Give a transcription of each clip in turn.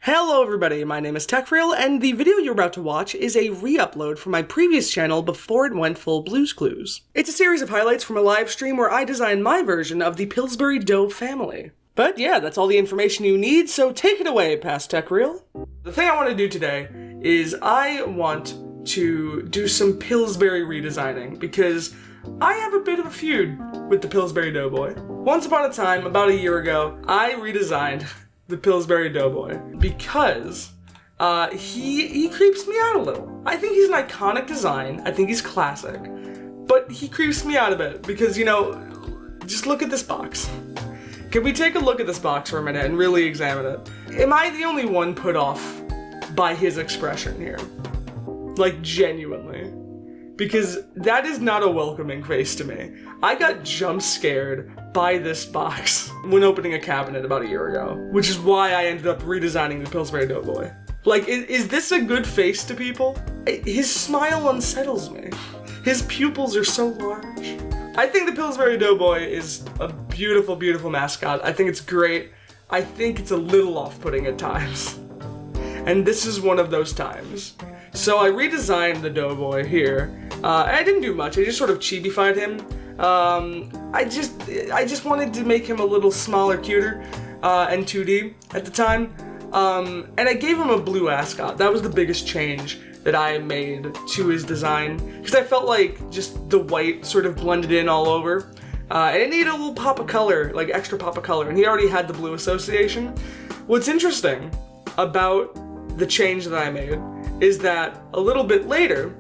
Hello everybody, my name is TechReal, and the video you're about to watch is a re-upload from my previous channel before it went full Blue's Clues. It's a series of highlights from a live stream where I designed my version of the Pillsbury Dough family. But yeah, that's all the information you need, so take it away, past TechReal. The thing I want to do today is I want to do some Pillsbury redesigning, because I have a bit of a feud with the Pillsbury Doughboy. Once upon a time, about a year ago, I redesigned the Pillsbury Doughboy because he creeps me out a little. I think he's an iconic design. I think he's classic, but he creeps me out a bit because, you know, just look at this box. Can we take a look at this box for a minute and really examine it? Am I the only one put off by his expression here? Like, genuinely. Because that is not a welcoming face to me. I got jump scared by this box when opening a cabinet about a year ago, which is why I ended up redesigning the Pillsbury Doughboy. Like, is this a good face to people? His smile unsettles me. His pupils are so large. I think the Pillsbury Doughboy is a beautiful, beautiful mascot. I think it's great. I think it's a little off-putting at times. And this is one of those times. So I redesigned the Doughboy here. And I didn't do much. I just sort of chibi-fied him. I just wanted to make him a little smaller, cuter, and 2D at the time. And I gave him a blue ascot. That was the biggest change that I made to his design, because I felt like just the white sort of blended in all over. And it needed a little pop of color, like extra pop of color, and he already had the blue association. What's interesting about the change that I made is that a little bit later,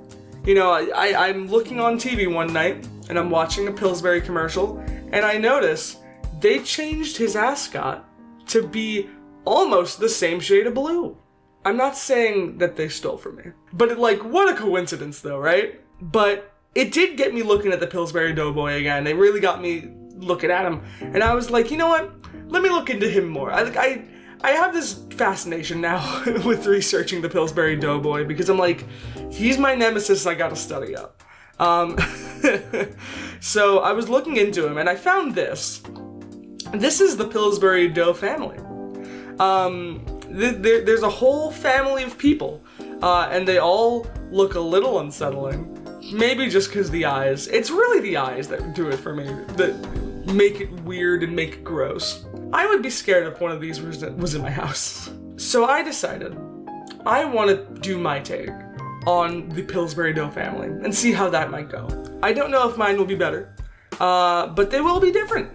you know, I'm looking on TV one night, and I'm watching a Pillsbury commercial, and I notice they changed his ascot to be almost the same shade of blue. I'm not saying that they stole from me, but what a coincidence though, right? But it did get me looking at the Pillsbury Doughboy again. They really got me looking at him, and I was like, you know what? Let me look into him more. I have this fascination now with researching the Pillsbury Doughboy, because I'm like, he's my nemesis, I gotta study up. So I was looking into him and I found this. This is the Pillsbury Dough family. There's a whole family of people, and they all look a little unsettling. Maybe just because the eyes. It's really the eyes that do it for me, that make it weird and make it gross. I would be scared if one of these was in my house. So I decided I want to do my take on the Pillsbury Dough family and see how that might go. I don't know if mine will be better, but they will be different.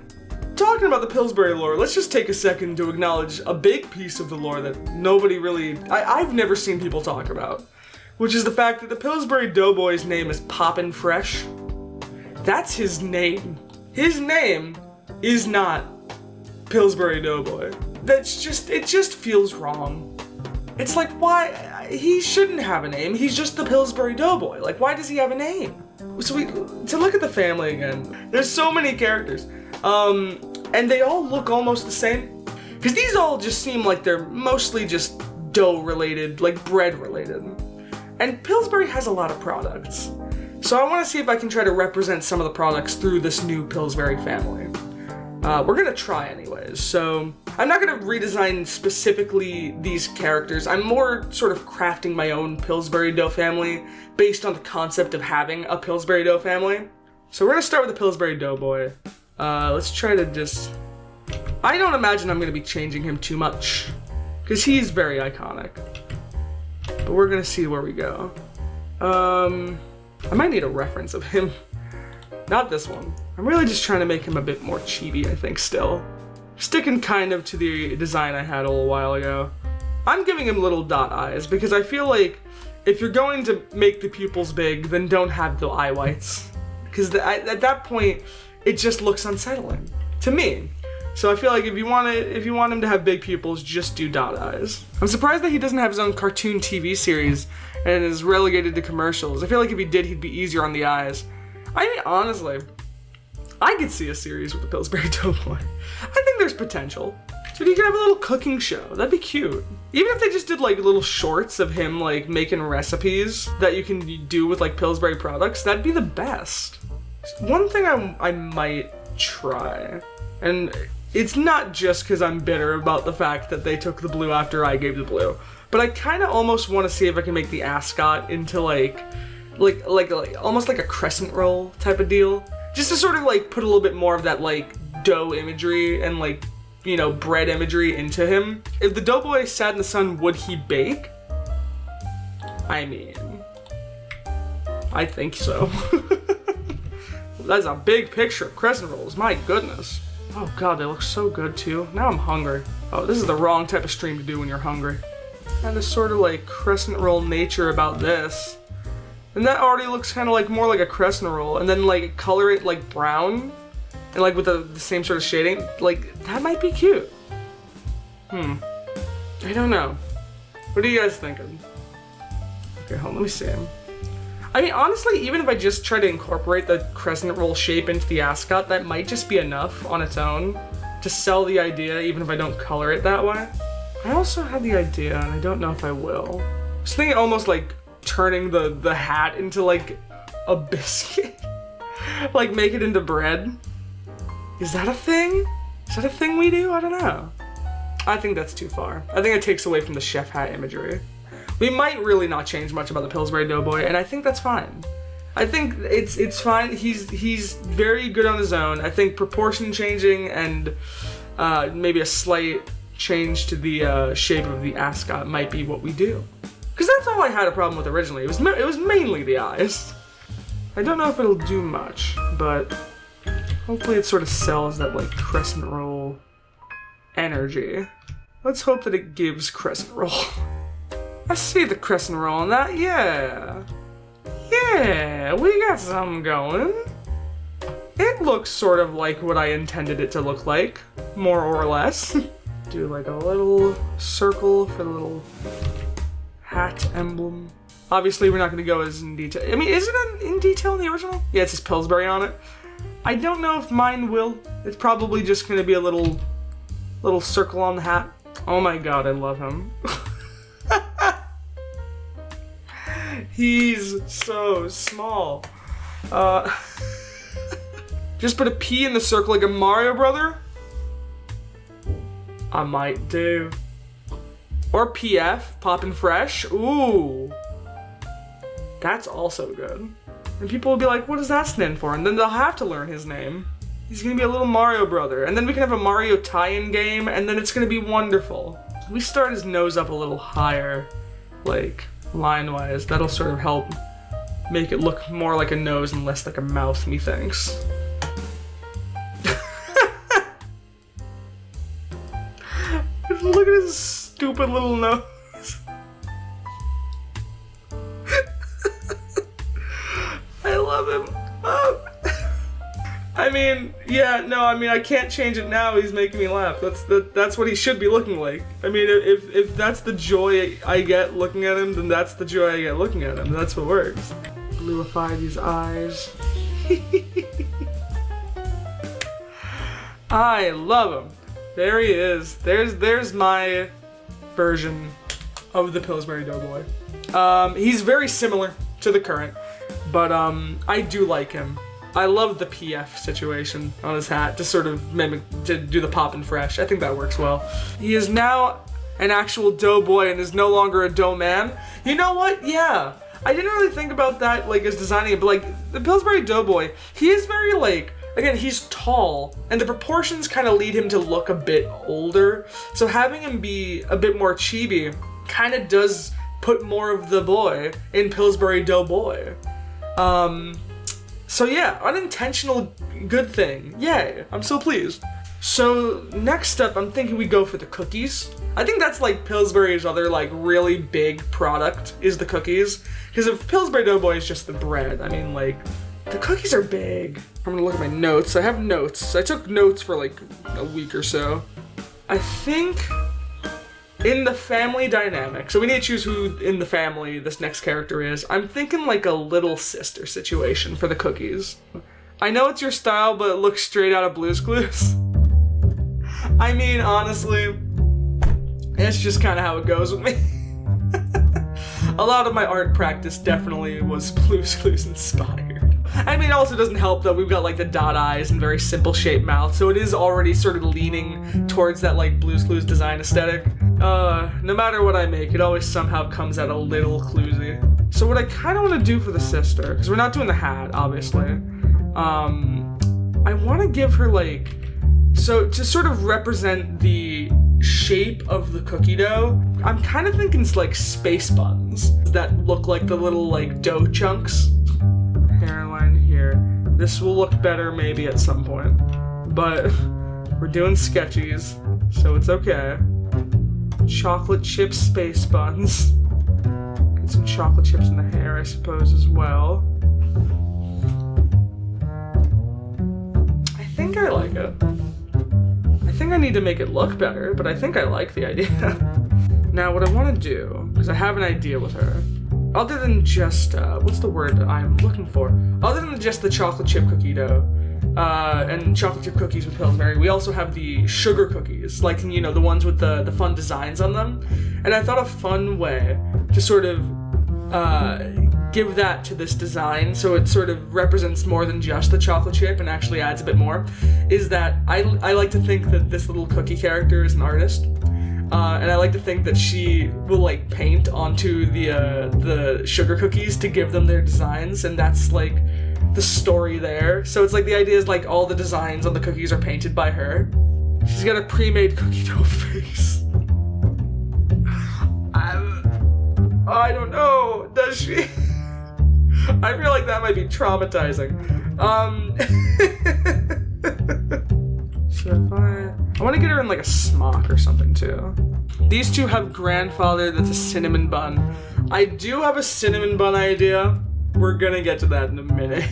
Talking about the Pillsbury lore, let's just take a second to acknowledge a big piece of the lore that nobody really, I've never seen people talk about, which is the fact that the Pillsbury Doughboy's name is Poppin' Fresh. That's his name. His name is not Pillsbury Doughboy. It just feels wrong. It's like, why? He shouldn't have a name. He's just the Pillsbury Doughboy. Like, why does he have a name? So to look at the family again, there's so many characters. And they all look almost the same. Because these all just seem like they're mostly just dough related, like bread related. And Pillsbury has a lot of products. So I want to see if I can try to represent some of the products through this new Pillsbury family. We're gonna try anyways, so I'm not gonna redesign specifically these characters. I'm more sort of crafting my own Pillsbury Dough family based on the concept of having a Pillsbury Dough family. So we're gonna start with the Pillsbury Doughboy. Let's try to just... I don't imagine I'm gonna be changing him too much, because he's very iconic. But we're gonna see where we go. I might need a reference of him. Not this one. I'm really just trying to make him a bit more chibi, I think, still. Sticking kind of to the design I had a little while ago. I'm giving him little dot eyes, because I feel like if you're going to make the pupils big, then don't have the eye whites. Because at that point, it just looks unsettling. To me. So I feel like if you want him to have big pupils, just do dot eyes. I'm surprised that he doesn't have his own cartoon TV series and is relegated to commercials. I feel like if he did, he'd be easier on the eyes. I mean, honestly, I could see a series with the Pillsbury Doughboy. I think there's potential. So he could have a little cooking show. That'd be cute. Even if they just did like little shorts of him like making recipes that you can do with like Pillsbury products, that'd be the best. One thing I might try, and it's not just because I'm bitter about the fact that they took the blue after I gave the blue, but I kind of almost want to see if I can make the ascot into like almost like a crescent roll type of deal, just to sort of like put a little bit more of that like dough imagery and like, you know, bread imagery into him. If the doughboy sat in the sun, would he bake? I mean, I think so. That's a big picture of crescent rolls, my goodness. Oh god, they look so good too. Now I'm hungry. Oh, this is the wrong type of stream to do when you're hungry. And this sort of like crescent roll nature about this. And that already looks kind of like more like a crescent roll. And then like color it like brown. And like with the same sort of shading. Like, that might be cute. I don't know. What are you guys thinking? Okay, hold on, let me see. I mean, honestly, even if I just try to incorporate the crescent roll shape into the ascot, that might just be enough on its own to sell the idea, even if I don't color it that way. I also had the idea, and I don't know if I will. I was thinking almost like turning the hat into like a biscuit. Like make it into bread. Is that a thing? Is that a thing we do? I don't know. I think that's too far. I think it takes away from the chef hat imagery. We might really not change much about the Pillsbury Doughboy, and I think that's fine. I think it's fine. He's very good on his own. I think proportion changing and maybe a slight change to the shape of the ascot might be what we do. Because that's all I had a problem with originally. It was mainly the eyes. I don't know if it'll do much, but hopefully it sort of sells that like crescent roll energy. Let's hope that it gives crescent roll. I see the crescent roll in that, yeah. Yeah, we got something going. It looks sort of like what I intended it to look like, more or less. Do like a little circle for the little hat emblem. Obviously, we're not going to go as in detail. I mean, is it in detail in the original? Yeah, it says Pillsbury on it. I don't know if mine will. It's probably just going to be a little circle on the hat. Oh my god, I love him. He's so small. Just put a P in the circle like a Mario brother? I might do. Or PF, Poppin' Fresh. Ooh. That's also good. And people will be like, what does that stand for? And then they'll have to learn his name. He's gonna be a little Mario brother. And then we can have a Mario tie-in game, and then it's gonna be wonderful. We start his nose up a little higher, like, line-wise. That'll sort of help make it look more like a nose and less like a mouth, methinks. Look at his stupid little nose. I love him. I mean, yeah, no, I mean, I can't change it now. He's making me laugh. That's what he should be looking like. I mean, if that's the joy I get looking at him, then that's the joy I get looking at him. That's what works. Bluify these eyes. I love him. There he is. There's my version of the Pillsbury Doughboy. He's very similar to the current, but I do like him. I love the PF situation on his hat to sort of mimic, to do the Poppin' Fresh. I think that works well. He is now an actual doughboy and is no longer a dough man. You know what? Yeah. I didn't really think about that, like, as designing it, but, like, the Pillsbury Doughboy, he is very, like, again, he's tall, and the proportions kind of lead him to look a bit older, so having him be a bit more chibi kind of does put more of the boy in Pillsbury Doughboy. So yeah, unintentional good thing. Yay, I'm so pleased. So next up, I'm thinking we go for the cookies. I think that's like Pillsbury's other like really big product is the cookies. Because if Pillsbury Doughboy is just the bread, I mean like, the cookies are big. I'm gonna look at my notes. I have notes. I took notes for like a week or so. I think in the family dynamic, so we need to choose who in the family this next character is. I'm thinking like a little sister situation for the cookies. I know it's your style, but it looks straight out of Blue's Clues. I mean, honestly, it's just kind of how it goes with me. A lot of my art practice definitely was Blue's Clues inspired. I mean, it also doesn't help that we've got like the dot eyes and very simple shaped mouth, so it is already sort of leaning towards that like Blue's Clues design aesthetic. No matter what I make, it always somehow comes out a little Cluesy. So what I kind of want to do for the sister, because we're not doing the hat, obviously, I want to give her like, so to sort of represent the shape of the cookie dough, I'm kind of thinking it's like space buns that look like the little like dough chunks. Hairline here. This will look better maybe at some point, but we're doing sketchies, so it's okay. Chocolate chip space buns. Get some chocolate chips in the hair, I suppose, as well. I think I like it. I think I need to make it look better, but I think I like the idea. Now, what I want to do, because I have an idea with her, other than just, what's the word I'm looking for? Other than just the chocolate chip cookie dough, and chocolate chip cookies with Pillsbury, we also have the sugar cookies, like, you know, the ones with the fun designs on them. And I thought a fun way to sort of give that to this design, so it sort of represents more than just the chocolate chip and actually adds a bit more, is that I like to think that this little cookie character is an artist. And I like to think that she will like paint onto the sugar cookies to give them their designs, and that's like the story there. So it's like the idea is like all the designs on the cookies are painted by her. She's got a pre-made cookie dough face. I don't know, does she? I feel like that might be traumatizing. So if I want to get her in like a smock or something too. These two have grandfather that's a cinnamon bun. I do have a cinnamon bun idea. We're gonna get to that in a minute.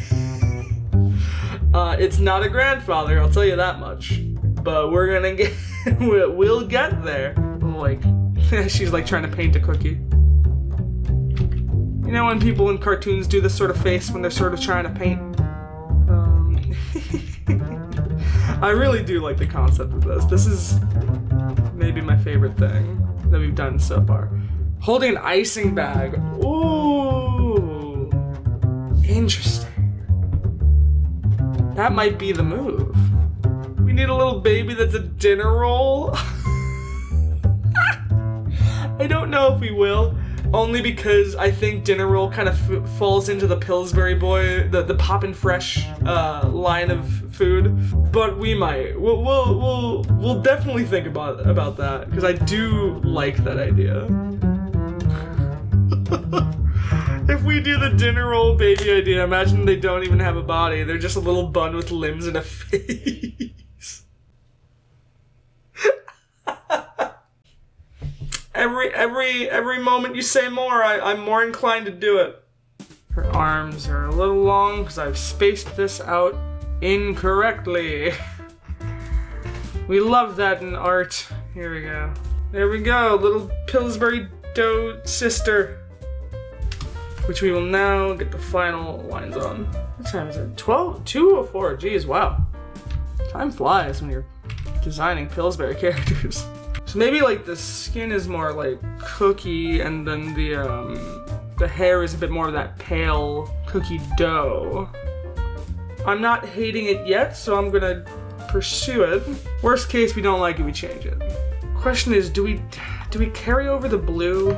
It's not a grandfather, I'll tell you that much. But we're gonna get, we'll get there. Like, she's like trying to paint a cookie. You know when people in cartoons do this sort of face when they're sort of trying to paint? I really do like the concept of this. This is maybe my favorite thing that we've done so far. Holding an icing bag. Ooh. Interesting. That might be the move. We need a little baby that's a dinner roll. I don't know if we will. Only because I think dinner roll kind of falls into the Pillsbury boy, the Poppin' Fresh line of food. But we might. We'll definitely think about that, because I do like that idea. If we do the dinner roll baby idea, imagine they don't even have a body. They're just a little bun with limbs and a face. Every moment you say more, I'm more inclined to do it. Her arms are a little long because I've spaced this out incorrectly. We love that in art. Here we go. There we go, little Pillsbury dough sister. Which we will now get the final lines on. What time is it? 2:04, geez, wow. Time flies when you're designing Pillsbury characters. So maybe like the skin is more like cookie, and then the hair is a bit more of that pale cookie dough. I'm not hating it yet, so I'm gonna pursue it. Worst case, we don't like it, we change it. Question is, do we carry over the blue?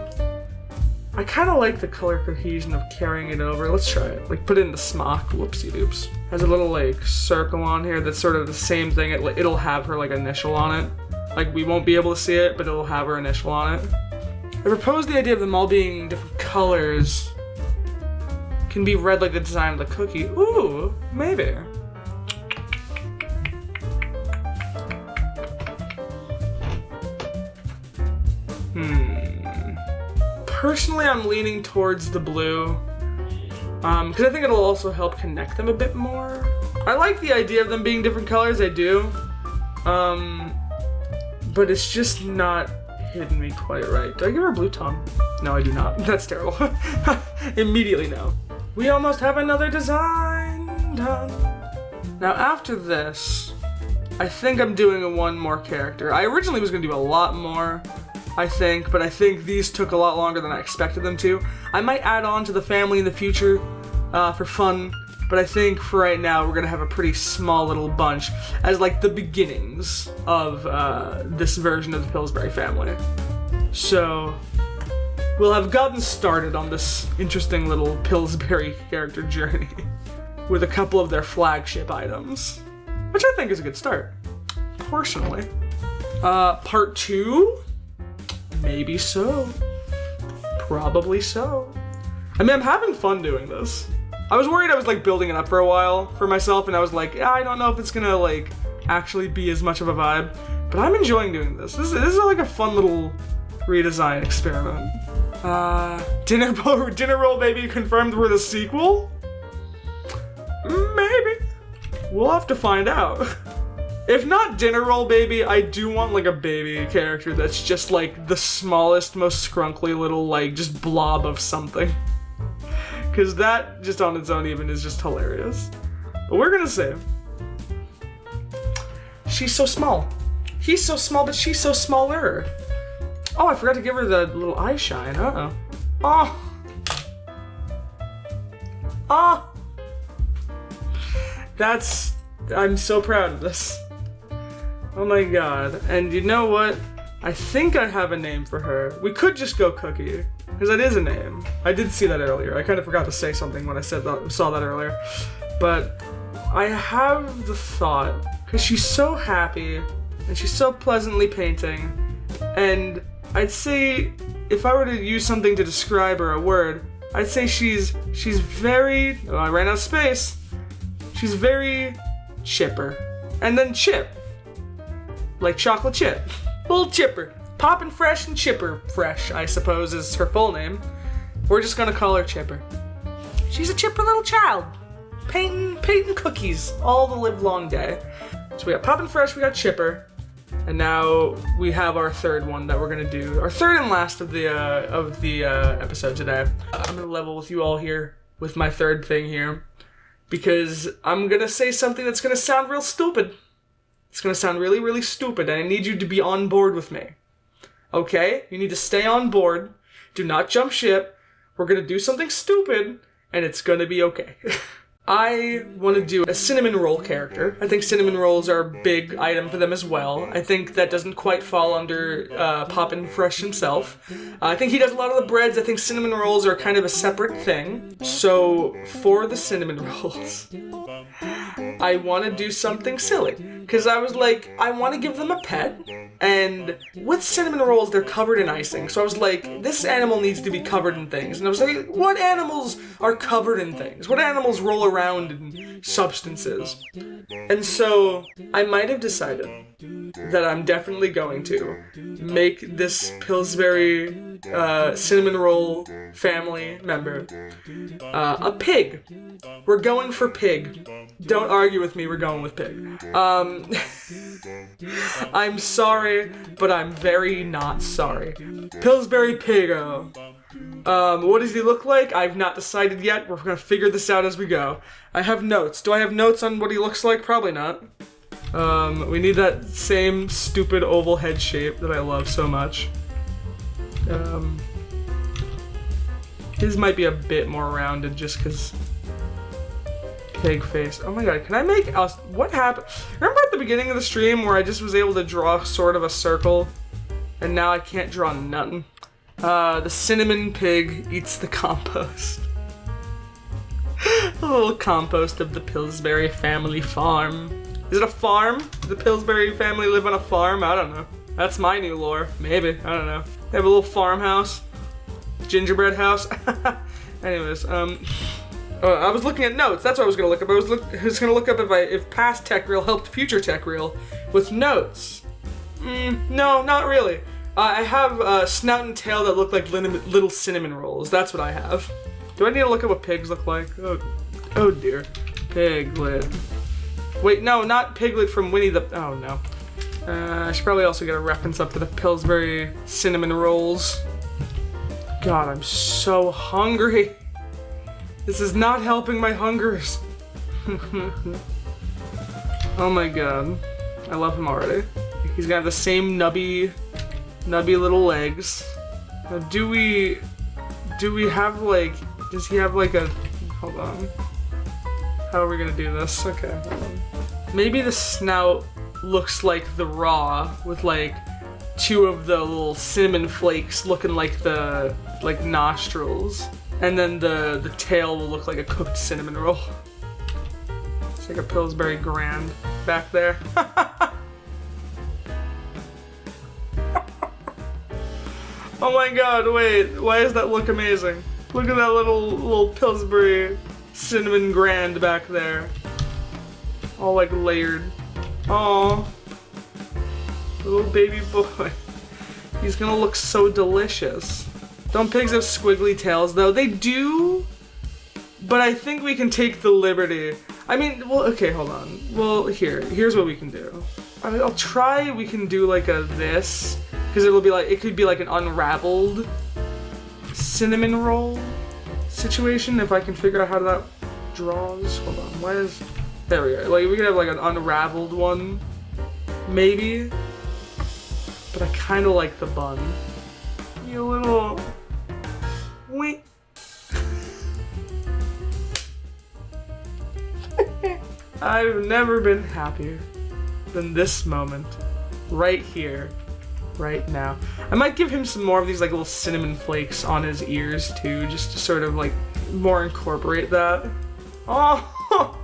I kind of like the color cohesion of carrying it over. Let's try it. Like put it in the smock. Whoopsie doops. Has a little like circle on here that's sort of the same thing. It'll have her like initial on it. Like we won't be able to see it, but it'll have her initial on it. I propose the idea of them all being different colors. Can be read like the design of the cookie. Ooh, maybe. Personally, I'm leaning towards the blue, because I think it'll also help connect them a bit more. I like the idea of them being different colors, I do, but it's just not hitting me quite right. Do I give her a blue tongue? No, I do not. That's terrible. Immediately no. We almost have another design done. Now after this, I think I'm doing one more character. I originally was going to do a lot more, I think, but I think these took a lot longer than I expected them to. I might add on to the family in the future for fun, but I think for right now we're gonna have a pretty small little bunch as like the beginnings of this version of the Pillsbury family. So we'll have gotten started on this interesting little Pillsbury character journey with a couple of their flagship items, which I think is a good start, personally. Part 2? Maybe so. Probably so. I mean, I'm having fun doing this. I was worried I was like building it up for a while for myself, and I was like, yeah, I don't know if it's gonna like actually be as much of a vibe, but I'm enjoying doing this. This is like a fun little redesign experiment. Dinner Roll Baby confirmed for the sequel? Maybe. We'll have to find out. If not Dinner Roll Baby, I do want like a baby character that's just like the smallest, most scrunkly little like just blob of something. Cause that just on its own even is just hilarious. But we're gonna say, she's so small. He's so small, but she's so smaller. Oh, I forgot to give her the little eye shine. Uh-oh. Oh. Oh. I'm so proud of this. Oh my god. And you know what? I think I have a name for her. We could just go Cookie, because that is a name. I did see that earlier. I kind of forgot to say something when I saw that earlier. But I have the thought, because she's so happy, and she's so pleasantly painting, and I'd say, if I were to use something to describe her, a word, I'd say she's very, oh, I ran out of space. She's very chipper. And then chip. Like chocolate chip. Little chipper. Poppin' Fresh and Chipper Fresh, I suppose, is her full name. We're just gonna call her Chipper. She's a chipper little child. Painting cookies all the live long day. So we got Poppin' Fresh, we got Chipper. And now we have our third one that we're gonna do. Our third and last of the episode today. I'm gonna level with you all here with my third thing here. Because I'm gonna say something that's gonna sound real stupid. It's gonna sound really, really stupid, and I need you to be on board with me. Okay? You need to stay on board. Do not jump ship. We're gonna do something stupid, and it's gonna be okay. I want to do a cinnamon roll character. I think cinnamon rolls are a big item for them as well. I think that doesn't quite fall under Poppin' Fresh himself. I think he does a lot of the breads. I think cinnamon rolls are kind of a separate thing. So for the cinnamon rolls, I want to do something silly. Because I was like, I want to give them a pet. And with cinnamon rolls, they're covered in icing. So I was like, this animal needs to be covered in things. And I was like, what animals are covered in things? What animals roll around in substances? And so I might have decided that I'm definitely going to make this Pillsbury cinnamon roll family member a pig. We're going for pig. Don't argue with me, we're going with pig. I'm sorry, but I'm very not sorry. Pillsbury Pigo. What does he look like? I've not decided yet. We're gonna figure this out as we go. I have notes. Do I have notes on what he looks like? Probably not. We need that same stupid oval head shape that I love so much. His might be a bit more rounded just because pig face. Oh my god, can I make us? What happened? Remember at the beginning of the stream where I just was able to draw sort of a circle and now I can't draw nothing? The cinnamon pig eats the compost. A little compost of the Pillsbury family farm. Is it a farm? Does the Pillsbury family live on a farm? I don't know. That's my new lore. Maybe. I don't know. They have a little farmhouse. Gingerbread house. Anyways, I was looking at notes. That's what I was gonna look up. I was gonna look up if past Tech Reel helped future Tech Reel with notes. No, not really. I have a snout and tail that look like little cinnamon rolls. That's what I have. Do I need to look at what pigs look like? Oh dear. Piglet. Wait, no, not Piglet from Winnie the... Oh, no. I should probably also get a reference up to the Pillsbury cinnamon rolls. God, I'm so hungry. This is not helping my hungers. Oh my god. I love him already. He's gonna have the same nubby little legs. Now, do we have like... Does he have like a... Hold on. How are we gonna do this? Okay, hold on. Maybe the snout looks like the raw with like 2 of the little cinnamon flakes looking like the nostrils. And then the tail will look like a cooked cinnamon roll. It's like a Pillsbury Grand back there. Oh my god, wait, why does that look amazing? Look at that little Pillsbury cinnamon Grand back there. All like layered. Aww. Little baby boy. He's gonna look so delicious. Don't pigs have squiggly tails though? They do, but I think we can take the liberty. I mean, well, okay, hold on. Well, here's what we can do. I'll try, we can do like a this, because it could be like an unraveled cinnamon roll situation if I can figure out how that draws. Hold on, there we go. Like we could have like an unraveled one, maybe. But I kind of like the bun. You little wink. I've never been happier than this moment, right here, right now. I might give him some more of these like little cinnamon flakes on his ears too, just to sort of like more incorporate that. Oh,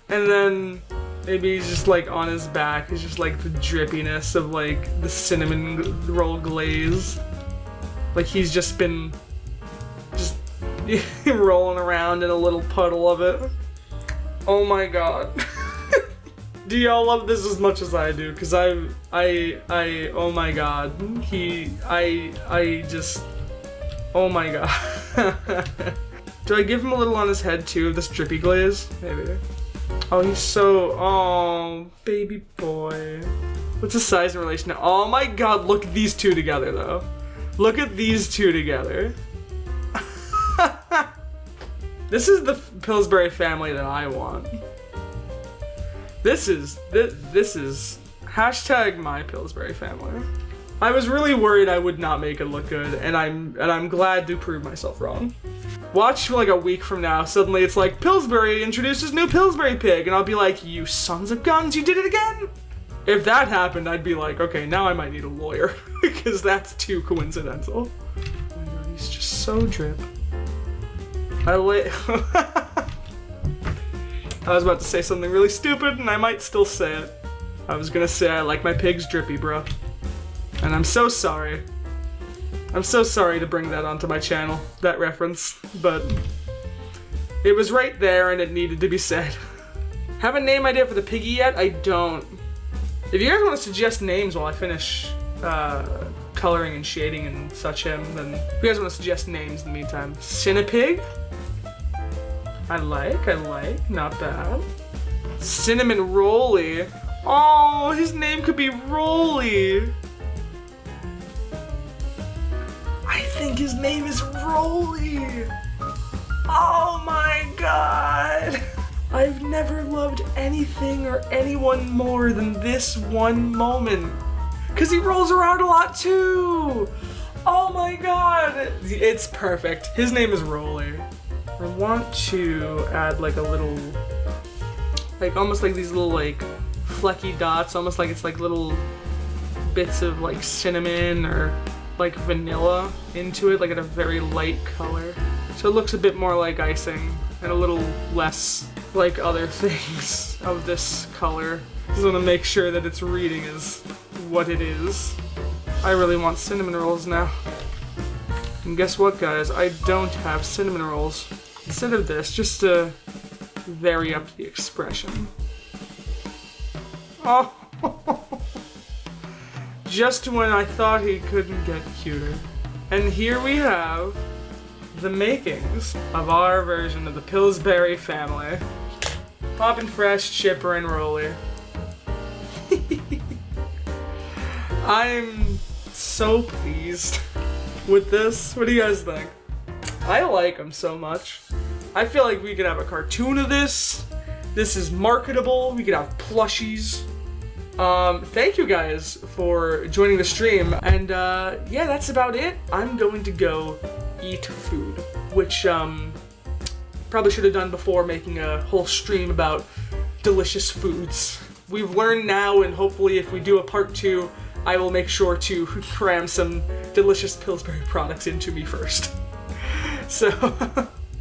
and then maybe he's just like on his back, it's just like the drippiness of like the cinnamon roll glaze. Like he's just been rolling around in a little puddle of it. Oh my god. Do y'all love this as much as I do? Cause oh my god. Oh my god. Do I give him a little on his head too of this drippy glaze? Maybe. Oh, he's oh, baby boy. What's the size in relation to? Oh my god, look at these two together though. Look at these two together. This is the Pillsbury family that I want. This is hashtag my Pillsbury family. I was really worried I would not make it look good, and I'm glad to prove myself wrong. Watch like a week from now, suddenly it's like, Pillsbury introduces new Pillsbury pig, and I'll be like, you sons of guns, you did it again! If that happened, I'd be like, okay, now I might need a lawyer, because that's too coincidental. Oh my god, he's just so drip. I was about to say something really stupid, and I might still say it. I was gonna say I like my pigs drippy, bro. And I'm so sorry. I'm so sorry to bring that onto my channel, that reference, but it was right there and it needed to be said. Have a name idea for the piggy yet? I don't. If you guys want to suggest names while I finish coloring and shading and such him, then if you guys want to suggest names in the meantime. Cinnapig? I like, not bad. Cinnamon Rolly. Oh, his name could be Rolly. I think his name is Rolly. Oh my god. I've never loved anything or anyone more than this one moment. Cause he rolls around a lot too. Oh my god. It's perfect. His name is Rolly. I want to add like a little, like almost like these little like flecky dots, almost like it's like little bits of like cinnamon or like vanilla into it, like in a very light color. So it looks a bit more like icing and a little less like other things of this color. Just want to make sure that it's reading as what it is. I really want cinnamon rolls now. And guess what, guys? I don't have cinnamon rolls. Instead of this, just to vary up the expression. Oh! Just when I thought he couldn't get cuter. And here we have the makings of our version of the Pillsbury family. Poppin' fresh, chipper, and rolly. I'm so pleased with this. What do you guys think? I like them so much. I feel like we could have a cartoon of this. This is marketable. We could have plushies. Thank you guys for joining the stream. And yeah, that's about it. I'm going to go eat food, which probably should have done before making a whole stream about delicious foods. We've learned now, and hopefully if we do a part 2, I will make sure to cram some delicious Pillsbury products into me first. So,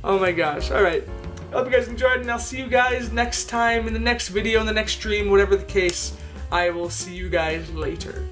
oh my gosh, alright. I hope you guys enjoyed, and I'll see you guys next time in the next video, in the next stream, whatever the case. I will see you guys later.